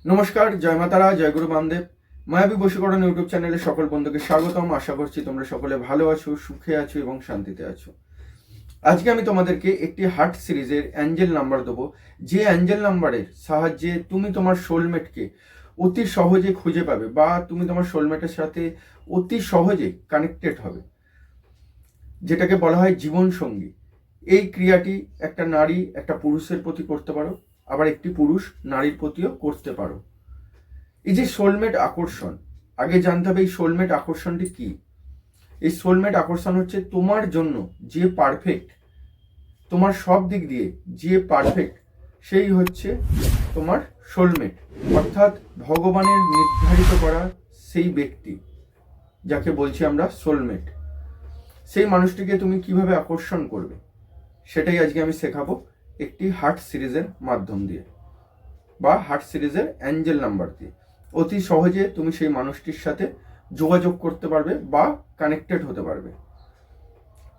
নমস্কার, জয় মাতারা, জয় গুরু বামদেব। মায়াবী বশীকরণ ইউটিউব চ্যানেলে সকল বন্ধুকে স্বাগতম। আশা করছি তোমরা সকলে ভালো আছো, সুখে আছো এবং শান্তিতে আছো। আজকে আমি তোমাদেরকে একটি হার্ট সিরিজের অ্যাঞ্জেল নাম্বার দেবো, যে অ্যাঞ্জেল নাম্বারের সাহায্যে তুমি তোমার সোলমেটকে অতি সহজে খুঁজে পাবে বা তুমি তোমার সোলমেটের সাথে অতি সহজে কানেক্টেড হবে, যেটাকে বলা হয় জীবন সঙ্গী। এই ক্রিয়াটি একটা নারী একটা পুরুষের প্রতি করতে পারো, আবার একটি পুরুষ নারীর প্রতিও করতে পারো। এই যে সোলমেট আকর্ষণ, আগে জানতে হবে এই সোলমেট আকর্ষণটি কি। এই সোলমেট আকর্ষণ হচ্ছে তোমার জন্য যে পারফেক্ট, তোমার সব দিক দিয়ে যে পারফেক্ট, সেই হচ্ছে তোমার সোলমেট, অর্থাৎ ভগবানের নির্ধারিত করা সেই ব্যক্তি, যাকে বলছি আমরা সোলমেট। সেই মানুষটিকে তুমি কিভাবে আকর্ষণ করবে সেটাই আজকে আমি শেখাবো একটি হার্ট সিরিজের মাধ্যম দিয়ে বা হার্ট সিরিজের অ্যাঞ্জেল নাম্বার দিয়ে। অতি সহজে তুমি সেই মানুষটির সাথে যোগাযোগ করতে পারবে বা কানেক্টেড হতে পারবে।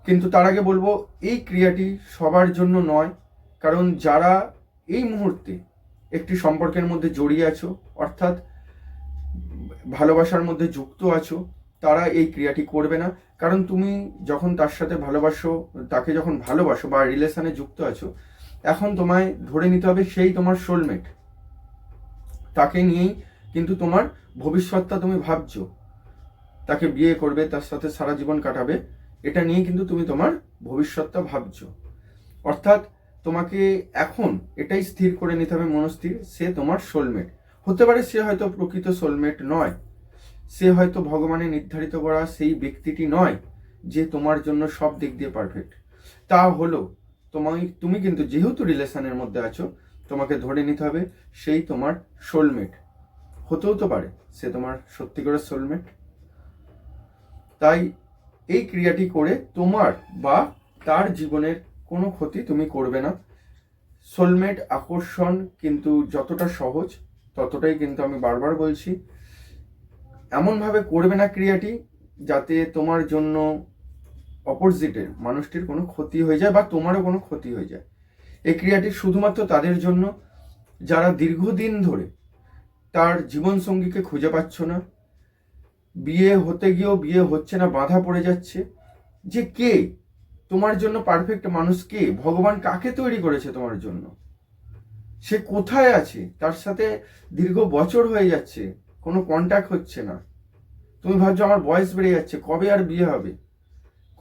কিন্তু তার আগে বলবো, এই ক্রিয়াটি সবার জন্য নয়, কারণ যারা এই মুহূর্তে একটি সম্পর্কের মধ্যে জড়িয়ে আছো, অর্থাৎ ভালোবাসার মধ্যে যুক্ত আছো, তারা এই ক্রিয়াটি করবে না। কারণ তুমি যখন তার সাথে তাকে যখন ভালোবাসো বা রিলেশনে যুক্ত আছো, এখন তোমায় ধরে নিতে হবে সেই তোমার সোলমেট। তাকে নিয়েই কিন্তু তোমার ভবিষ্যৎটা তুমি ভাবছো, তাকে বিয়ে করবে, তার সাথে সারা জীবন কাটাবে, এটা নিয়ে কিন্তু তুমি তোমার ভবিষ্যৎটা ভাবছো। অর্থাৎ তোমাকে এখন এটাই স্থির করে নিতে হবে, মনস্থির, সে তোমার সোলমেট। হতে পারে সে হয়তো প্রকৃত সোলমেট নয়, সে হয়তো ভগবানের নির্ধারিত করা সেই ব্যক্তিটি নয় যে তোমার জন্য সব দিক দিয়ে পারফেক্ট। তা হলো তুমি কিন্তু যেহেতু রিলেশনের মধ্যে আছো, তোমাকে ধরে নিতে হবে সেই তোমার সোলমেট। হতেও তো পারে সে তোমার সত্যিকারের সোলমেট। তাই এই ক্রিয়াটি করে তোমার বা তার জীবনের কোনো ক্ষতি তুমি করবে না। সোলমেট আকর্ষণ কিন্তু যতটা সহজ, ততটাই কিন্তু আমি বারবার বলছি, এমনভাবে করবে না ক্রিয়াটি যাতে তোমার জন্য অপোজিটের মানুষটির কোনো ক্ষতি হয়ে যায় বা তোমারও কোনো ক্ষতি হয়ে যায়। এই ক্রিয়াটি শুধুমাত্র তাদের জন্য যারা দীর্ঘদিন ধরে তার জীবনসঙ্গীকে খুঁজে পাচ্ছ না, বিয়ে হতে গিয়েও বিয়ে হচ্ছে না, বাধা পড়ে যাচ্ছে, যে কে তোমার জন্য পারফেক্ট মানুষ, কে ভগবান কাকে তৈরি করেছে তোমার জন্য, সে কোথায় আছে, তার সাথে দীর্ঘ বছর হয়ে যাচ্ছে, কোনো কন্ট্যাক্ট হচ্ছে না, তুমি ভাবছো আমার বয়স বেড়ে যাচ্ছে, কবে আর বিয়ে হবে,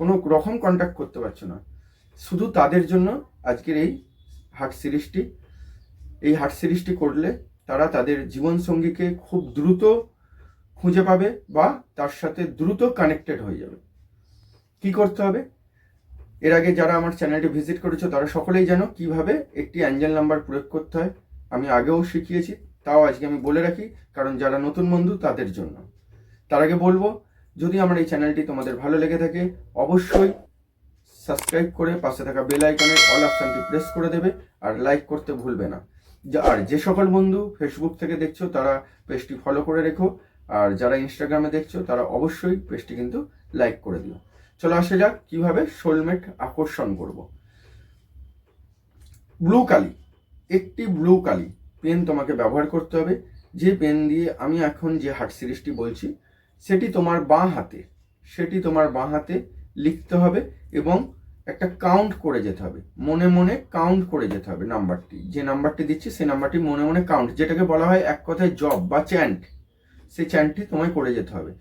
কোনো রকম কন্ট্যাক্ট করতে পারছো না। শুধু তাদের জন্য আজকের এই হার্ট সিরিজটি। এই হার্ট সিরিজটি করলে তারা তাদের জীবনসঙ্গীকে খুব দ্রুত খুঁজে পাবে বা তার সাথে দ্রুত কানেক্টেড হয়ে যাবে। কি করতে হবে? এর আগে যারা আমার চ্যানেলটি ভিজিট করেছো তারা সকলেই জানো কিভাবে একটি অ্যাঞ্জেল নাম্বার প্রয়োগ করতে হয়। আমি আগেও শিখিয়েছি, তাও আজকে আমি বলে রাখি, কারণ যারা নতুন বন্ধু তাদের জন্য। তার আগে বলবো, যদি আমার এই চ্যানেলটি তোমাদের ভালো লেগে থাকে, অবশ্যই সাবস্ক্রাইব করে পাশে থাকা বেল আইকনের অল অপশানটি প্রেস করে দেবে, আর লাইক করতে ভুলবে না। আর যে সকল বন্ধু ফেসবুক থেকে দেখছো তারা পেজটি ফলো করে রেখো, আর যারা ইনস্টাগ্রামে দেখছো তারা অবশ্যই পেজটি কিন্তু লাইক করে দিও। চলো আসা যাক কিভাবে সোলমেট আকর্ষণ করব। ব্লু কালি, একটি ব্লু কালি পেন তোমাকে ব্যবহার করতে হবে। যে পেন দিয়ে আমি এখন যে হার্ট সিরিজটি বলছি সেটি তোমার বাঁ হাতে লিখতে হবে এবং একটা কাউন্ট করে যেতে হবে, মনে মনে কাউন্ট করে যেতে হবে নাম্বারটি, যে নাম্বারটি দিচ্ছি সেই নাম্বারটি মনে মনে কাউন্ট, যেটাকে বলা হয় এক কথায় জব বা চ্যান্ট, সেই চ্যান্টটি তোমায় করে যেতে হবে।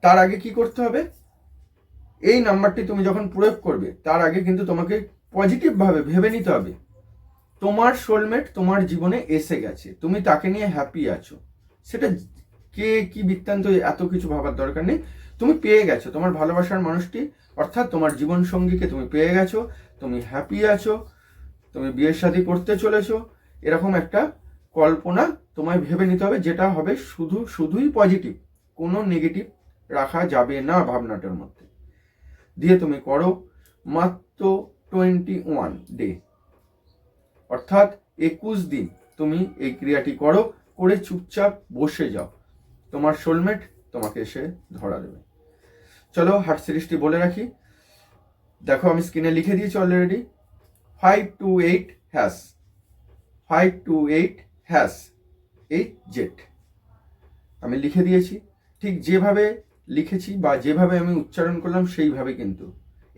তার আগে কি করতে হবে? এই নাম্বারটি তুমি যখন প্রয়োগ করবে তার আগে কিন্তু তোমাকে পজিটিভভাবে ভেবে নিতে হবে তোমার সোলমেট তোমার জীবনে এসে গেছে, তুমি তাকে নিয়ে হ্যাপি আছো। সেটা কে কি বৃত্তান্ত এত কিছু ভাবার দরকার নেই, তুমি পেয়ে গেছো তোমার ভালোবাসার মানুষটি, অর্থাৎ তোমার জীবন সঙ্গীকে তুমি পেয়ে গেছো, তুমি হ্যাপি আছো, তুমি বিয়ের শাদী করতে চলেছো, এরকম একটা কল্পনা তোমায় ভেবে নিতে হবে, যেটা হবে শুধুই পজিটিভ, কোনো নেগেটিভ রাখা যাবে না ভাবনাটার মধ্যে। দিয়ে তুমি করো মাত্র 21 ডে, অর্থাৎ 21 দিন তুমি এই ক্রিয়াটি করো, করে চুপচাপ বসে যাও, তোমার সোলমেট তোমাকে এসে ধরা দেবে। চলো হার্ট সিরিজটি বলে রাখি, দেখো আমি স্ক্রিনে লিখে দিয়েছি অলরেডি। 528#, 528#, HZ আমি লিখে দিয়েছি, ঠিক যেভাবে লিখেছি বা যেভাবে আমি উচ্চারণ করলাম সেইভাবে কিন্তু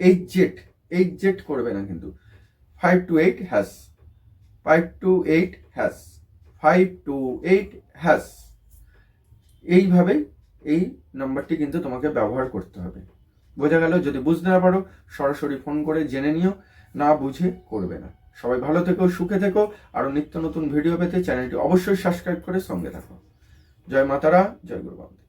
HZ করবে না কিন্তু। 5 to 8 has, 5 to 8 has, 5 to 8 has, এইভাবে এই নাম্বারটি কিন্তু তোমাকে ব্যবহার করতে হবে। বোঝা গেল? যদি বুঝতে না পারো সরাসরি ফোন করে জেনে নিও, না বুঝে করবে না। সবাই ভালো থেকো, সুখে থেকো। আরো নিত্য নতুন ভিডিও পেতে চ্যানেলটি অবশ্যই সাবস্ক্রাইব করে সঙ্গে থাকো। জয় মাতারা, জয় গুরু বামদেব।